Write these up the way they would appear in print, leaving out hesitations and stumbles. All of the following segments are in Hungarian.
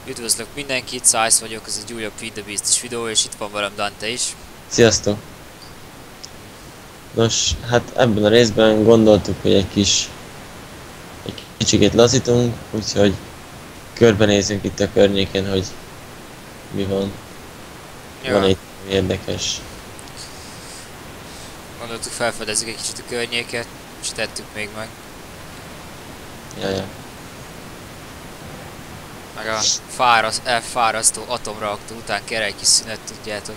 Üdvözlök mindenkit, Szájsz vagyok, ez egy újabb Feed the Beast-es videó, és itt van velem Dante is. Sziasztok! Nos, hát ebben a részben gondoltuk, hogy egy kicsikét lazítunk, úgyhogy körbenézünk itt a környéken, hogy mi van. Ja. Van egy érdekes. Gondoltuk, felfedezzük egy kicsit a környéket, és tettük még meg. Jaja. Meg a elfárasztó atomreaktor után kell egy kis szünet, tudjátok.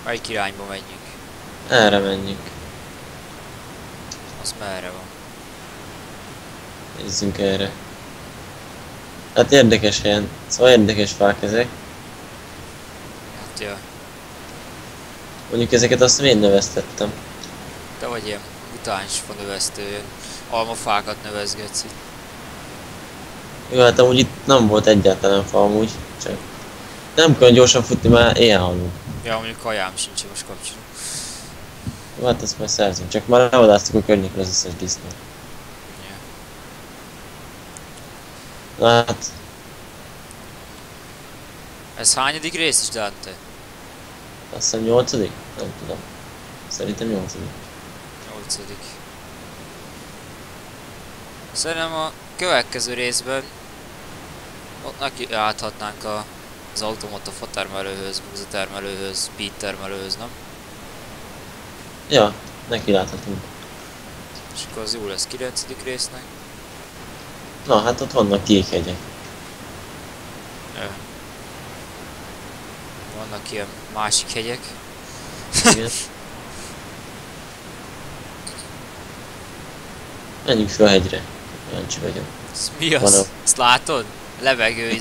Melyik irányba menjünk? Erre menjünk. Az merre van? Nézzünk erre. Hát érdekes helyen, szóval érdekes fák ezek. Hát ja. Mondjuk ezeket azt én növesztettem. Te vagy ilyen mutáns fanövesztő, ilyen almafákat növeszgetsz itt. Jó, hát amúgy itt nem volt egyáltalán fa amúgy, csak nem kell gyorsan futni, már éjjel halunk. Ja, mondjuk kajám sincs, most kapcsolom. Jó, hát ezt már szerzünk, csak már levadásztuk a környékre az összes disznót. Ja. Na hát, Ez hányadik rész is, Dante? azt hiszem 8-dik? Nem tudom. Szerintem 8-dik. 8. Szerintem a következő részben ott neki áthatnánk az automata fatermelőhöz, búzatermelőhöz, beet termelőhöz, nem? Ja, neki láthatunk. És akkor az jó lesz 9. résznek. Na hát ott vannak kék hegyek. Ja. Vannak ilyen másik hegyek. Igen. Menjünk fel a hegyre. Kíváncsi vagyok. Ez mi Van az? a- Ezt látod? Levegő,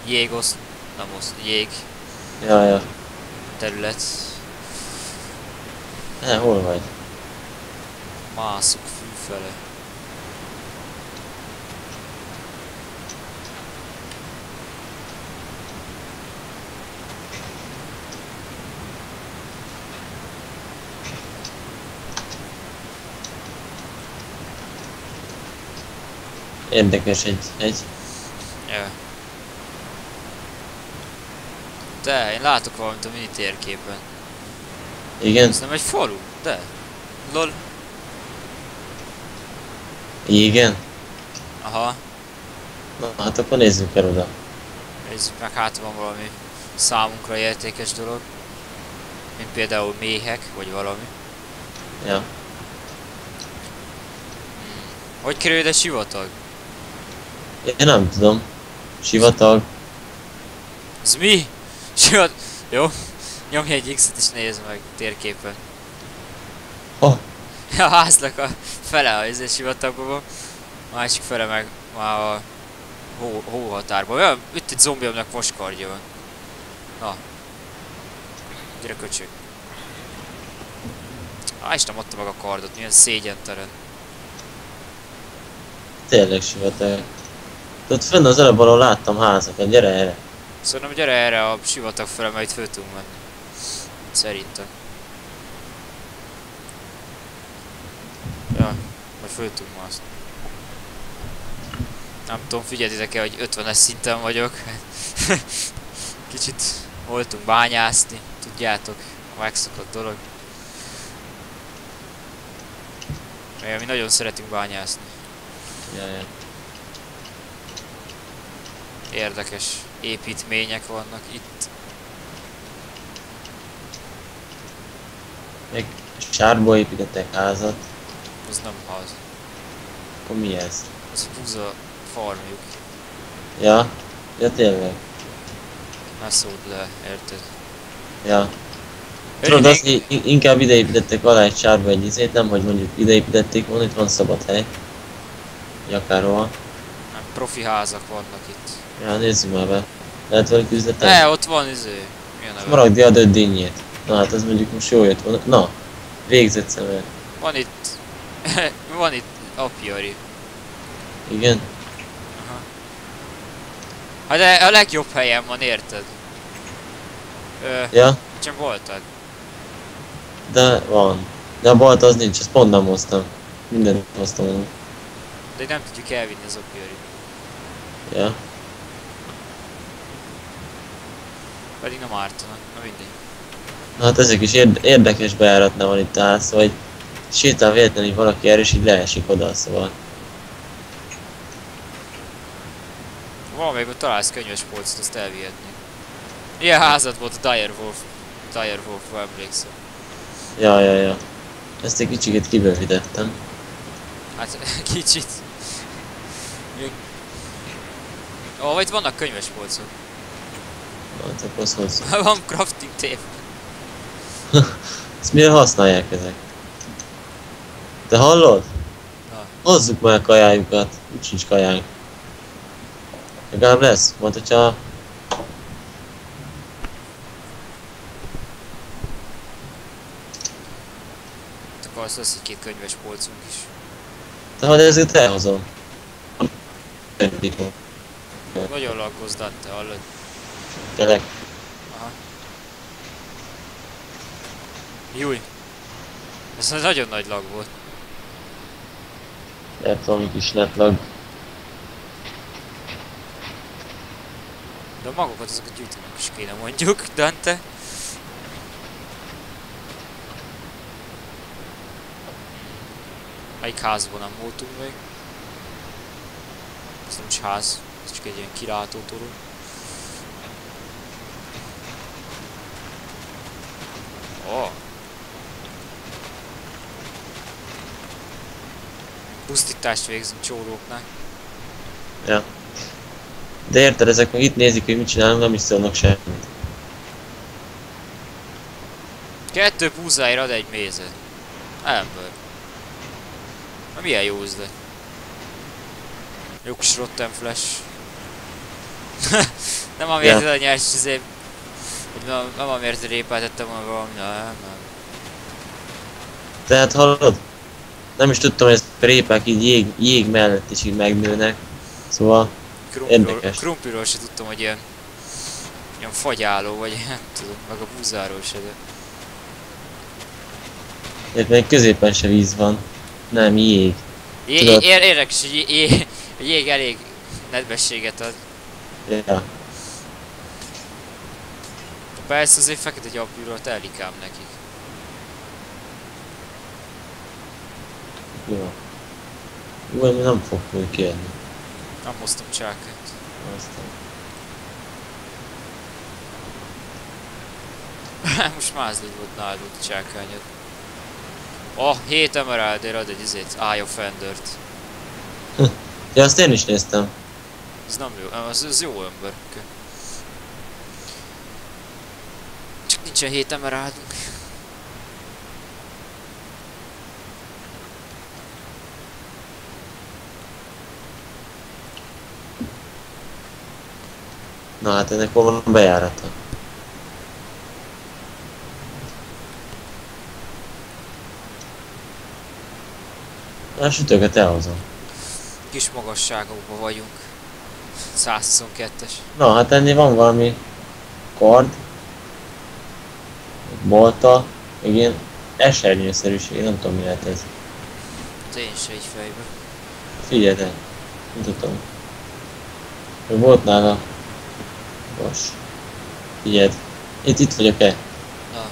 jégosz... nem osz... jég Ja. terület. Hol vagy? Mászok fű fele. Érdekes egy hegy. Ja. De, én látok valamit a mini térképen. Igen? Ez nem egy falu? De. Lol. Igen? Aha. Na hát akkor nézzük el oda. Nézzük meg, hát van valami számunkra értékes dolog. Mint például méhek, vagy valami. Ja. Hogy kerül ide sivatag? Én nem tudom. Sivatag. Ez mi? Sivatag? Jó. Nyomj egy X-et és nézd meg térképen. Oh, A háznak a fele a sivatagban van. A másik fele meg már a hóhatárban. Olyan, itt egy zombiomnak moskardja van. Na. Gyere köcsög. És nem adta meg a kardot, milyen szégyentelen. tényleg sivatag. Ott fenn az előbb valahol láttam házakat, gyere erre. Szerintem gyere erre a sivatag fele, mert itt föl tudunk menni. Szerintem. Ja, majd föl tudunk mászni. Nem tudom, figyeljetek el, hogy 50-es szinten vagyok. Kicsit voltunk bányászni, tudjátok, a megszokott dolog. Mert mi nagyon szeretünk bányászni. Ja. Érdekes építmények vannak itt. Meg sárból építettek házat. Az nem ház. Akkor mi ez? Az a buza farmjuk. Ja tényleg. Ne szóld le, érted? Ja. Tudod, azt inkább ide építettek alá egy sárba egy izét, nem hogy mondjuk ide építették volna, itt van szabad hely. Vagy akárhol. Nem, profi házak vannak itt. Ja, nézzük már be. Lehet velük üzletelni? Ott van mi a neve? Maragdi a 5 dinnyét. Na hát ez mondjuk most jól jött volna. Na, végzett szemel. Van itt... van itt apiari. Igen? Aha. Hát de a legjobb helyen van, érted? Ja, Csak voltad. de van. De a balt az nincs, ezt pont nem hoztam. Mindent hoztam volna. De nem tudjuk elvinni az opjörit. Ja. Pedig nem ártanak, na mindegy. Na hát ezek is érdekes bejáratnál van itt állsz, vagy sétál véletlenül így valaki erre, és így leesik oda, szóval. Valamelyikben találsz könyves polcot, azt elvihetnék. Ilyen házad volt a Dire Wolf-ról emlékszem. Ja. Ezt egy kicsit kibővítettem. Hát kicsit. Ó, itt vannak könyves polcok. Hát akkor az hozzá. Van crafting tape. Ezt mire használják ezek? Te hallod? Na. Hozzuk már a kajájukat. Úgy sincs kajánk. Legalább lesz. Majd hogyha... Akkor azt lesz, hogy 2 könyves polcunk is. Te hallod, ezeket elhozom. Nagyon lakkoz, Dante, hallod? Tényleg. Aha. Júj. Ez egy nagyon nagy lag volt. Lehet valami kis netlag. De a magokat azokat gyűjtenek is kéne mondjuk, Dante. Melyik házban nem voltunk még? Ez nem is ház, ez csak egy ilyen kilátótorony. Oh. Pusztítást végzünk csóróknál. Ja. De érted, ezek meg itt nézik, hogy mit csinálunk, nem is szólnak semmit. 2 púzáért ad egy mézet. Ember. Na milyen jó üzlet. Jó kis rotten flash. Nem amiért a nyers izé... Nem amiért a répát tettem volna valami, nem. Tehát hallod? Nem is tudtam, hogy ezek a répák így jég mellett is így megnőnek. Szóval... érdekes. Krumpliról se tudtam, hogy ilyen fagyáló, vagy nem tudom, meg a búzáról se, de... Itt még középen se víz van. Nem, jég. Érdekes, hogy jég elég nedvességet ad. Ja. Persze azért fekete gyapjúról telik ám nekik. Jó. Jó, ami nem fog még kérni. Nem hoztam csákát. Aztán. Most mázlid volt nálad a csákányod. Oh, 7 emeraldért ad egy izét, Eye of Endert. Ja, azt én is néztem. Ez nem jó, az jó ember. Csak nincsen 7 emeraldunk. Na hát ennek hol van a bejárata? A sütőket elhozom. Kis magasságokban vagyunk. 122-es. Na hát ennél van valami kard, bolta, még ilyen esernyőszerűség, nem tudom mi lehet ez. Az én se egy fejbe. Figyeld el, mutatom. Hogy volt nála. Bos. Figyeld. Itt vagyok-e? Na.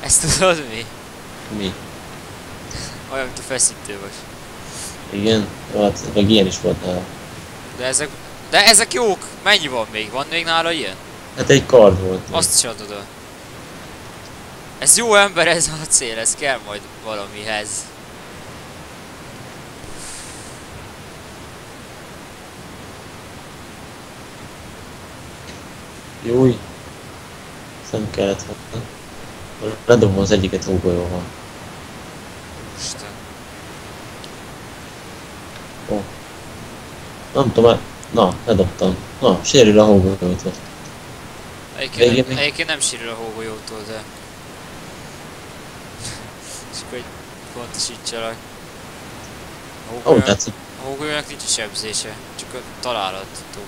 Ezt tudod mi? Mi? Olyan, mint a feszítő vagy. Igen? Jó, hát meg ilyen is volt nála. De ezek jók! Mennyi van még? Van még nála ilyen? Hát egy kard volt. Azt is adod el. Ez jó ember, ez a cél, ez kell majd valamihez. Júj. Ezt nem kellett volna. Ledobom az egyiket hógolyóval. Isten. Ó. Nem tudom, na, ledobtam. Na, sérül a hógolyót. Egyébként nem sérül a hógolyótól, de... Csak hogy pontosítsalak. A hógolyónak nincs sebzése, csak a találatot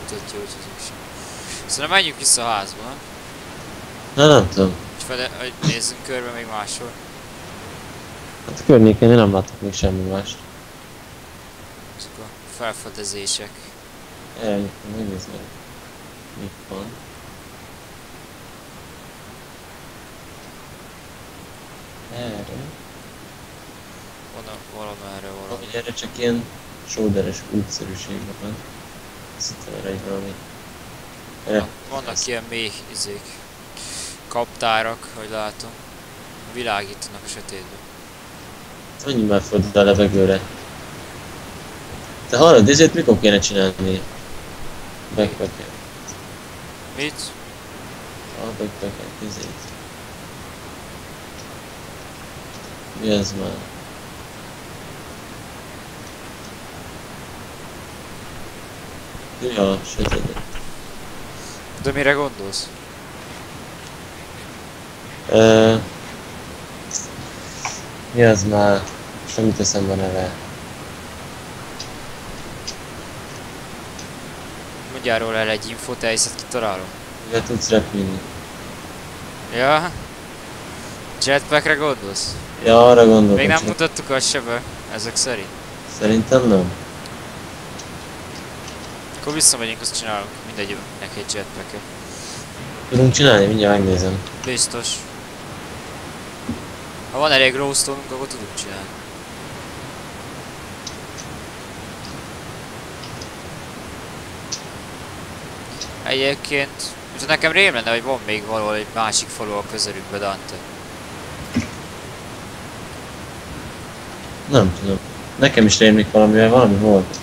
mutatja, hogy az is. Szóval menjünk vissza a házba, nem? Na nem tudom. És nézzünk körbe még máshol. Hát a környéken én nem látok még semmi mást. Ezek a felfedezések. Megnézd meg. Mi van. Erre. Van valamerre valami. Hogy erre csak ilyen sóderes útszerűség van. Azt hittem erre egy valami. Vannak ilyen mély izék. Kaptárak, hogy látom. Világítanak a sötétben. Annyi már föld a levegőre. Te hallod, ezért mikor kéne csinálni? Backpacket. Mit? A backpacket, ezért. Mi az már? Ja, sötét. De mire gondolsz? Mi az már? Semmit eszembe a neve. Mondjál róla el egy infót, elhiszed kitalálom. Ugye tudsz repülni. Ja? Jetpackre gondolsz? Ja, arra gondolok. Még nem csak. mutattuk azt se be, ezek szerint. Szerintem nem. Akkor visszamegyünk, azt csinálunk mindegyiknek egy jetpacket. Tudunk csinálni, mindjárt megnézem. Biztos. Ha van elég glowstone-unk, akkor tudunk csinálni. Egyébként, ugye nekem rém lenne, hogy van még valahol egy másik falu a közelünkbe, Dante. Nem tudom. Nekem is rémlik valamivel, valami volt.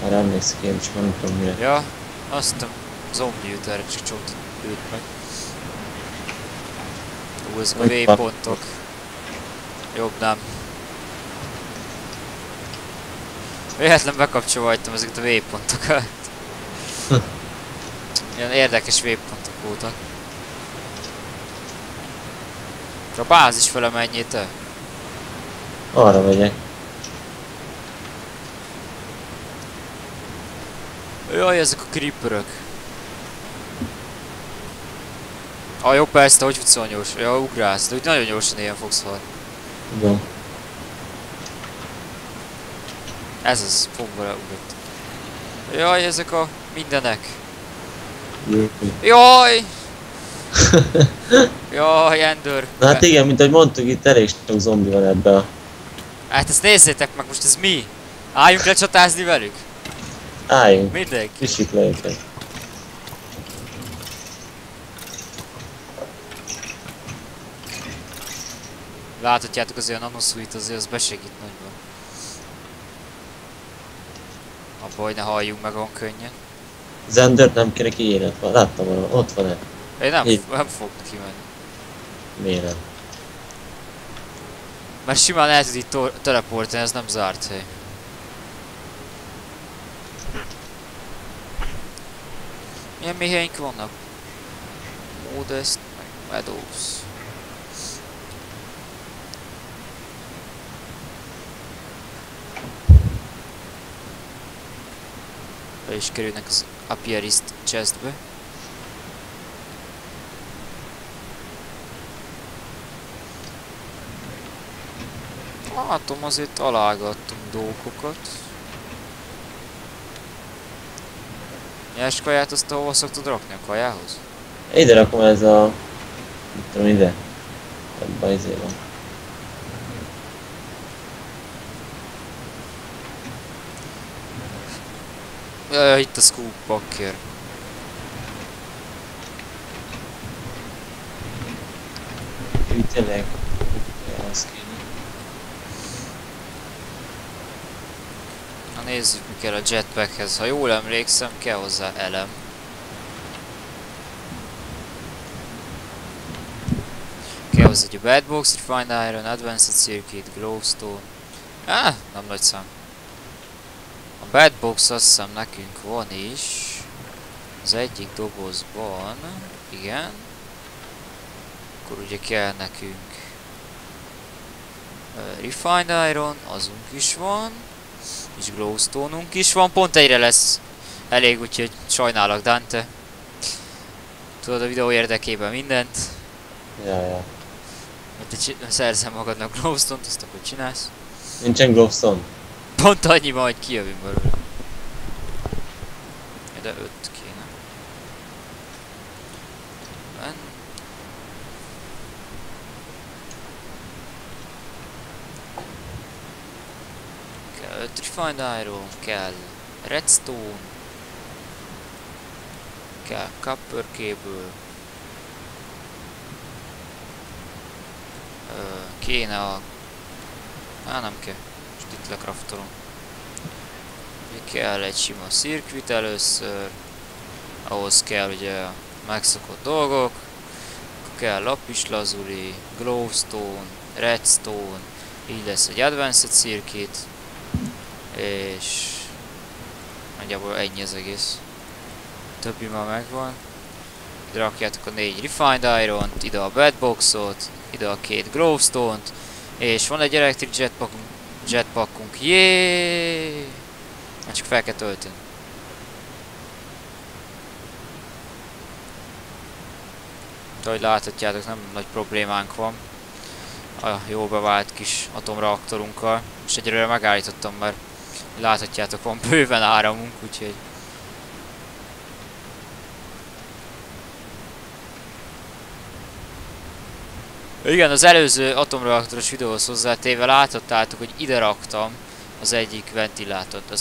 Arra emlékszik én, csak nem tudom mire. Ja, azt a zombi jut erre, csak csont őt meg. Ó, ezek a waypontok. Jobb nem. Véletlen bekapcsolhattam ezeket a waypontokat. Ilyen érdekes waypontok voltak. A bázis fele menjél te? Arra megyek. Jaj, ezek a creeperök. Ah, jó persze, te hogy tudsz olyan gyors? Ja, ugrálsz, de úgy nagyon gyorsan ilyen fogsz halni. Tudom. Ez az, pont beleugrott. Jaj, ezek a mindenek. Jaj! Jaj, Ender. Na hát igen, mint ahogy mondtuk, itt elég sok zombi van ebbe a... Hát ezt nézzétek meg, most ez mi? Álljunk le csatázni velük? Álljunk. Mindenki. Kicsit le őket. Láthatjátok, az olyan nanosuit azért az besegít nagyban. Abba, hogy ne halljunk meg olyan könnyen. Zendert nem kéne ki élet van. Láttam volna, ott van-e? Én nem Itt. fogok kimenni. Miért nem? Mert simán el tud itt teleportálni, ez nem zárt hely. Milyen méhelyeink vannak? Modest, meg Meadows. Be is kerülnek az Apiarist chestbe. Látom, azért találgattunk dolgokat. Nyers kaját azt hova szoktad rakni a kajához? Ide rakom ez a... Mit tudom, ide. Ebben izé van. Jaj, itt a scoop bakker. Úgy tényleg. Az kéne. Na nézzük, mi kell a jetpackhez. Ha jól emlékszem, kell hozzá elem. Kell hozzá egy Bad Box, Refined Iron, Advanced Circuit, Glowstone. Nem nagy szám. A Bad Box azt hiszem nekünk van is. Az egyik dobozban. Igen. Akkor ugye kell nekünk Refined Iron, azunk is van. És Glowstone-unk is van, pont egyre lesz elég, úgyhogy sajnálok, Dante. Tudod, a videó érdekében mindent. Ja. Hogy te szerzem magadnak glowstone-t, azt akkor csinálsz. Nincsen glowstone. Pont annyi van, hogy kijövünk belőle. De 5 kéne. Ben. Kell 5 refined iron, kell redstone, kell copper cable, kéne a... nem kell, most itt lekraftolom. Kell egy sima circuit először, ahhoz kell ugye megszokott dolgok, akkor kell lapislazuli, glowstone, redstone, így lesz egy advanced circuit, és nagyjából ennyi az egész. Többi már megvan. Ide rakjátok a 4 refined iron-t, ide a bedboxot, ide a 2 glowstone-t, és van egy electric jetpackunk, jéééé! Hát csak fel kell tölteni. De ahogy láthatjátok, nem nagy problémánk van a jó bevált kis atomreaktorunkkal. És egyelőre megállítottam, mert láthatjátok, van bőven áramunk, úgyhogy... Igen, az előző atomreaktoros videóhoz hozzátéve láthattátok, hogy ide raktam az egyik ventilátort.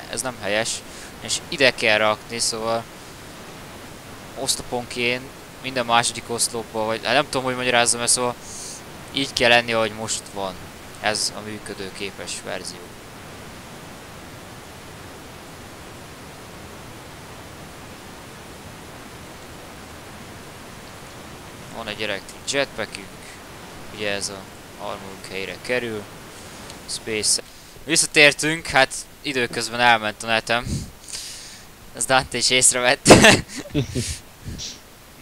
Ez nem helyes, és ide kell rakni, szóval oszloponként minden második oszlopban, vagy nem tudom, hogy magyarázzam ezt, szóval így kell lenni, ahogy most van. Ez a működőképes verzió. Van egy electric jetpackünk, ugye ez a armorunk helyre kerül. Space. Visszatértünk, hát időközben elment a netem. Ez Dante is észrevette.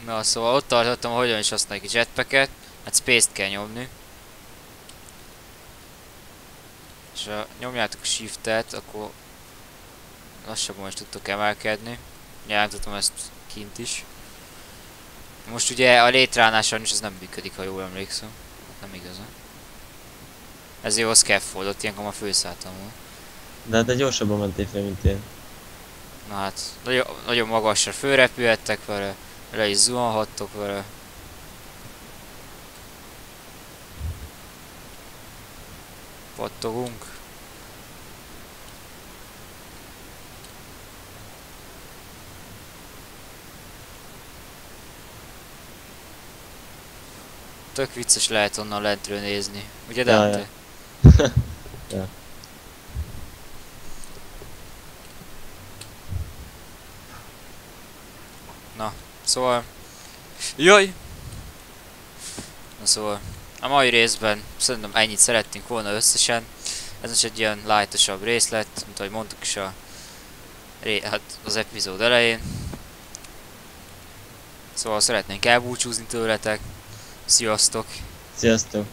Na szóval ott tartottam, hogy hogyan is használjuk a jetpacket. Hát space-t kell nyomni. És ha nyomjátok a shiftet, akkor lassabban is tudtok emelkedni. Jelentottam ezt kint is. Most ugye a létránál sajnos ez nem működik, ha jól emlékszem. Nem igazán. Ezért a scaffoldot, ilyenkor már főszálltam volna. De hát te gyorsabban mentél fel, mint én. Na hát, nagyon magasra fölrepülhettek vele, le is zuhanhattok vele. Pattogunk. Tök vicces lehet onnan lentről nézni, ugye Dante? Ja. Ja. Na, szóval... Jaj! Na szóval, a mai részben szerintem ennyit szerettünk volna összesen. Ez is egy ilyen lightosabb rész lett, mint ahogy mondtuk is hát az epizód elején. Szóval szeretnénk elbúcsúzni tőletek. Sziasztok! Sziasztok!